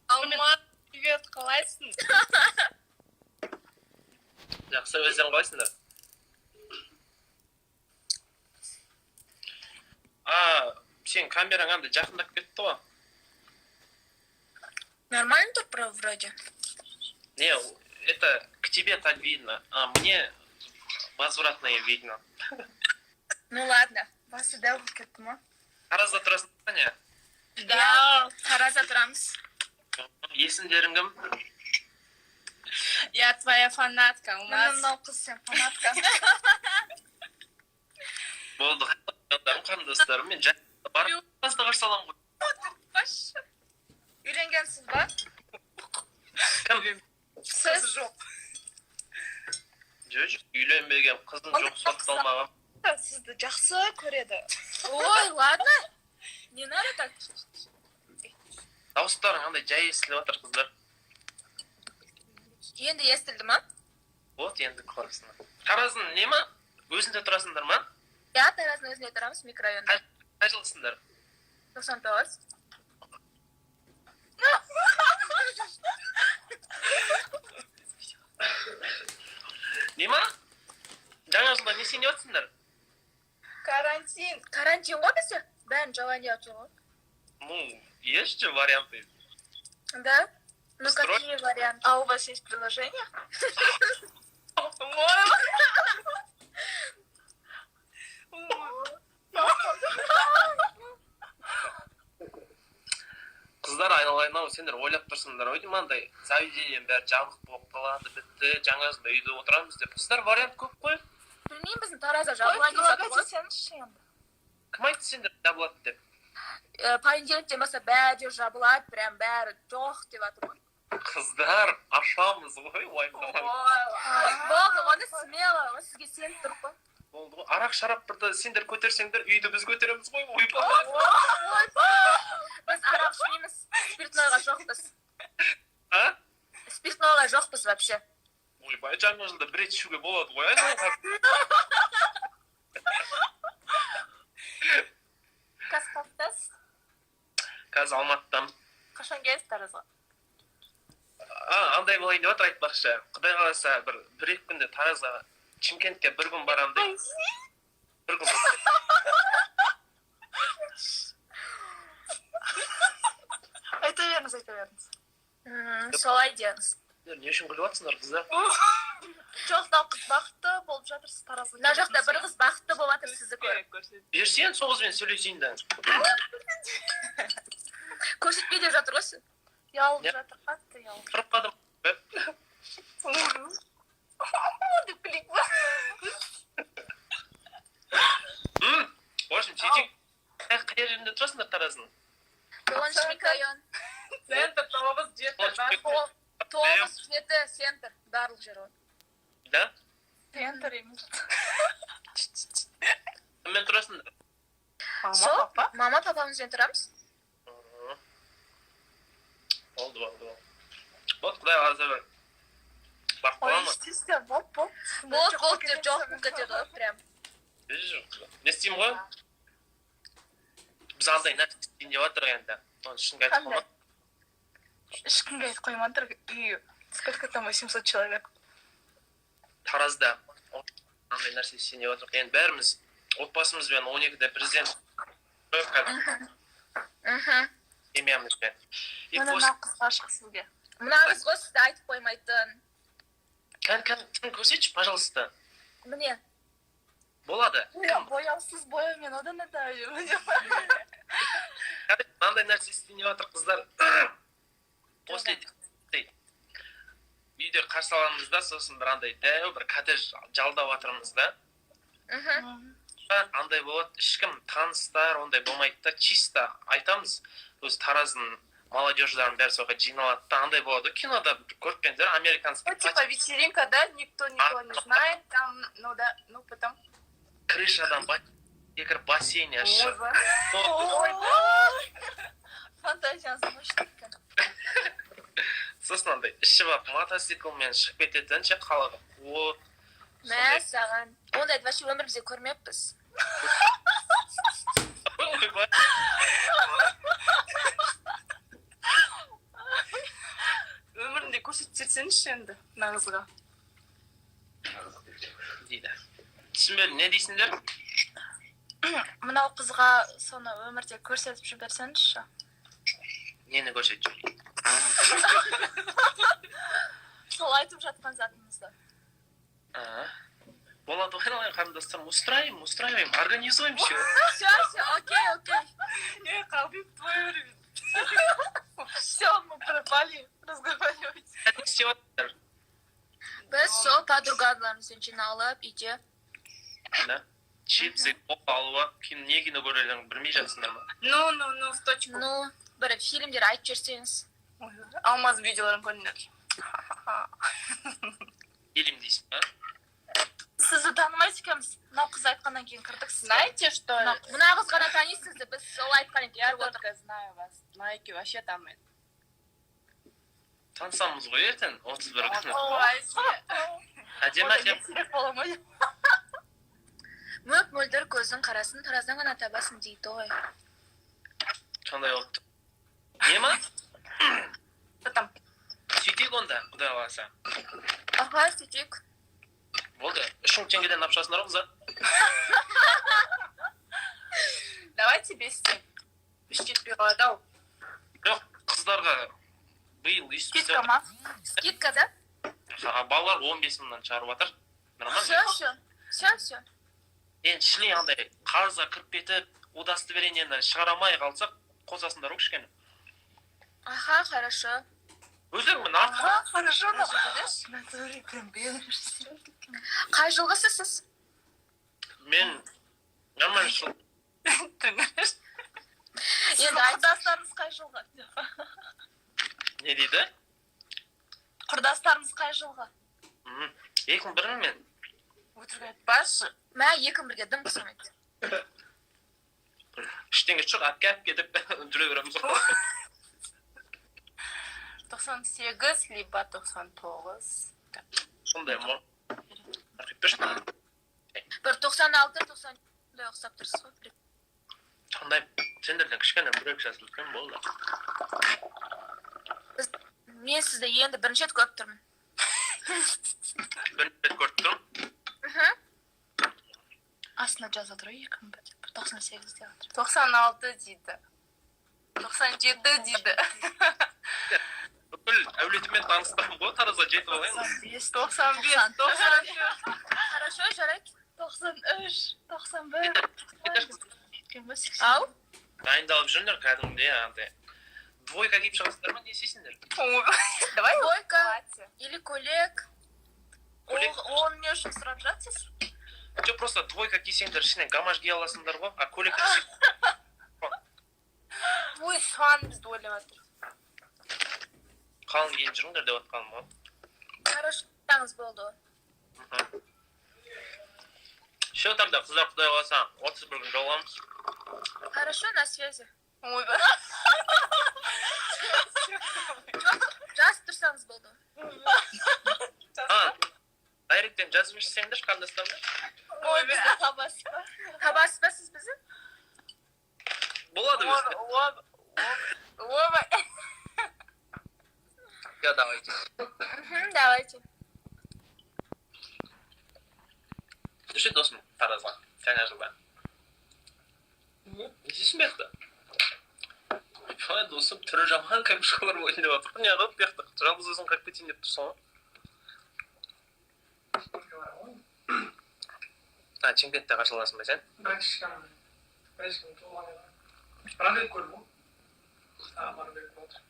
Алма, привет, қалайсың? Жақсы, өздерің қалайсыңдар? Сен камераң әмді жақындап кетті ғой. Нормально тут, вроде. Не, это к тебе так видно, а мне возвратное видно. Ну ладно, бас сюда кетті ма? Таразда тұрасың ба не? Да, Таразда тұрамыз. Есімдерің кім? Я твоя фанатка, у нас. Мынау қыз сен фанатка. Болды, қандастарым, мен жақында барып таразда қарсы аламын ғой. Үйленгенсіз ба? Кім? Сіз жоқ. Жоқ, үйленбеген, қызым жоқ, сотталмаған. Сізді жақсы көреді. Ой, ладно. Не надо так. Дауыстарың қандай жай естіліп отыр қыздар. Енді естілді ма? Вот, енді классно. Тараздың не ма? Өзінде тұрасыңдар ма? Я Тараздың өзінде тұрамыз, микрорайонда. Қай жылсыңдар? 99. Не ма? Жаңа жылда не сен өтсіңдер? Карантин. Карантин ғой бізде? Бәрін жауан ету ғой. Ну, есть же варианты. Да? Ну Строй. какие варианты? А у вас есть приложение? Қыздар айналайын-ау, сендер ойлап тұрсыңдар ғой деймін, андай заведениенің бәрі жабық болып қалады, бітті, жаңа жылда үйде отырамыз деп. Қыздар вариант көп қой. Білмеймін, біздің Таразда жабылған деп жатыр ғой. Кім айтты сендер жабылады деп? Понедельниктен бастап бәрі жабылады, прям бәрі жоқ деп жатыр ғой. Қыздар, ашамыз ғой, уайымдамаңыз. Болды, оны смело, оны сізге сеніп тұрып қой. Болды ғой, арақ шарапты сендер көтерсеңдер, үйді біз көтереміз ғой, ойбай. Біз арақ ішмейміз, спиртнойға жоқпыз. А? Спиртнойға жоқпыз вообще. Ойбай, жаңа жылда бір рет ішуге болады ғой, айналайын. Қазқафтас. Қазір Алматыдамын. Қашан келесіз Таразға? Андай болайын деп отыр айтпақшы. Құдай қаласа бір-екі күнде Таразға, Шымкентке бір күн барам деп. Bir gün Ayta veriniz. Солай деңіз. Ne үшін күліп жатсыңдар қыздар? Жоқ, қыз бақытты болып жатырсыз Таразға. Мына жақта бір қыз бақытты болып жатыр сізді көріп. Берсең, сол қызбен сөйлесейін да. Көрсетпей деп жатыр ғой сіз. Ялып жатыр, қатты ялып. Тұрып қалдым. Деп күлейік ба? В общем, сөйтейік. Қай жерінде тұрасыңдар Тараздың? 9 микрорайон. Центр, тоғыз жеті. 9 жеті центр. Барлық жер ғой. Да? Центр емес. Кіммен тұрасыңдар? Сол, мама папамызбен тұрамыз. Болды. Вот, құдай қаласа бір. Бақ бола ма? Естесіздер, боп. Бол деп жоқ кетеді ғой, прям. Не істеймін ғой? Біз андай нәрсе істейін деп жатыр енді. Оны шынға айтып қойма. Ешкімге айтып қоймадыр, үй. Сколько там 800 человек? Таразда андай нәрсе істейін деп жатыр. Енді бәріміз отбасымызбен 12-де президент семьямызбен. Мына қыз ғашық сізге. Мына қыз ғой сізді айтып қоймайтын. Кім көрсетші, пожалуйста. Міне. Болады. Бояусыз бояумен одан да Мынандай нәрсе істейін деп жатыр қыздар. После үйде қарсы аламыз да, сосын бір андай дәу бір коттедж жалдап жатырмыз да. Андай болады, ешкім таныстар ондай болмайды да, чисто айтамыз. Өз Тараздың молодежьдарын бәрі соға жиналады да, андай болады. Кинода көріппендер, американский. Типа вечеринка, да? Никто никого не знает, там, ну потом... Крышадан екір бассейне шығып. Фантазиясы мощный екен. Сосын андай ішіп алып мотоциклмен шығып кететін ше қалаға. Мә саған. Ондайды вообще өмірімізде көрмеппіз. сөйтсеңізші енді мына қызға. дейді. Түсінбедім, не дейсіңдер? Мынау қызға соны өмірде көрсетіп жіберсеңізші. Нені көрсетіп? Сол айтып жатқан затыңызды. Болады, ойналайын қарындастарым, устраиваем, организуем все. Все, окей. Не, қалбим твой уровень. Все, мы пропали разговаривать. Не істеп жатыр? Біз сол подругаларымызбен жиналып үйде Чипсы, кола алып алып, не кино көрерін білмей жатсыңдар ма? Ну, в точку. ну бір фильмдер айтып жіберсеңіз. Алмаз видеоларын көріңдер. Фильм дейсің, а? Сізді танымайсыз екенбіз. Мынау қыз айтқаннан кейін кірдік. Знаете, что... Мына қыз ғана танисыз, біз сол айтқаннан кейін Я кіріп только знаю вас. Майки вообще танымайды. Танысамыз ғой ертең, 31 күні. Ой, Әдем. керек бола ма? мөп мөлдір көздің қарасын тараздан ғана табасын дейді ғой. Қандай олды? Не ма? Потом. Сөйтейік онда, құдай қаласа. Аха, сөйтейік. Болды, 3 теңгеден ақшасындар ғой, қыздар. Давайте без тем. Без четверо, да? Жоқ, қыздарға биыл естіп Скидка ма? Скидка, да? балалар 15 мыңнан шығарып жатыр. Все. Енді шілей андай қарызға кіріп кетіп, удостоверениені шығарамай қалсақ, қосасыңдар ғой кішкене. Аха, хорошо. Өзің мін артқа. Хорошо, но... Қай жылғысыз сіз? Мен нормально жыл. Енді құрдастарымыз қай жылғы? Не дейді? Құрдастарымыз қай жылғы? 2001 мен. Өтірік айтпашы. Мә 2001-ге дым қысамайды. Іштеңе шығып, әпке кетіп жүре береміз ғой. 98, либо 99. Сондай ма? Бір Бір 96-97 ұқсап тұрсыз ғой. Сондай сендерден кішкене бүрек жасы үлкен болды. Мен сізді енді бірінші рет көріп тұрмын. Бірінші рет көріп тұрмын. Астына жаза тұр 98 деп жатыр. 96 дейді. 97 дейді. Бүкіл әулетімен таныстырым ғой, таразға жетіп алайын. 95, 94. Хорошо, жарайды. 93, 91. Ау? Дайындалып жүріңдер кәдімгідей, андай. Двойка киіп шығасыңдар ма, не істейсіңдер? Давай Двойка или көйлек. Оны не үшін сұрап жатсыз? Жоқ, просто двойка кисеңдер, ішінен гамаш кие аласыңдар ғой, а көйлек кисең. Ой, сан бізді ойлап жатыр. Қалың киіп жүріңдер деп отқаным ғой. Хорошо, таңыз болды. Все, тогда, қыздар, құдай қаласа, 31 күн жолығамыз. Хорошо, на связи. Ой, Жазып тұрсаңыз болды. Дайректен жазып ішсеңдер, қандастарымдар. ой, бізді табасыз ба? Табасыз ба сіз бізді? Болады өзі. Ой, Я, давайте. Давайте. Düşün dostum, таразға, жаңа жылда. Не істейсің бияқта? Ой, досым, түрі жаман кәмшқалар бойын деп отыр. Не қылып бияқта? Жалғыз өзің қайып кетейін деп тұрсың ғой. Чемкентте қаршыласың ба сен? Бірінші күн туылған еді. Бірақ көрдім ғой. Барып көріп отыр.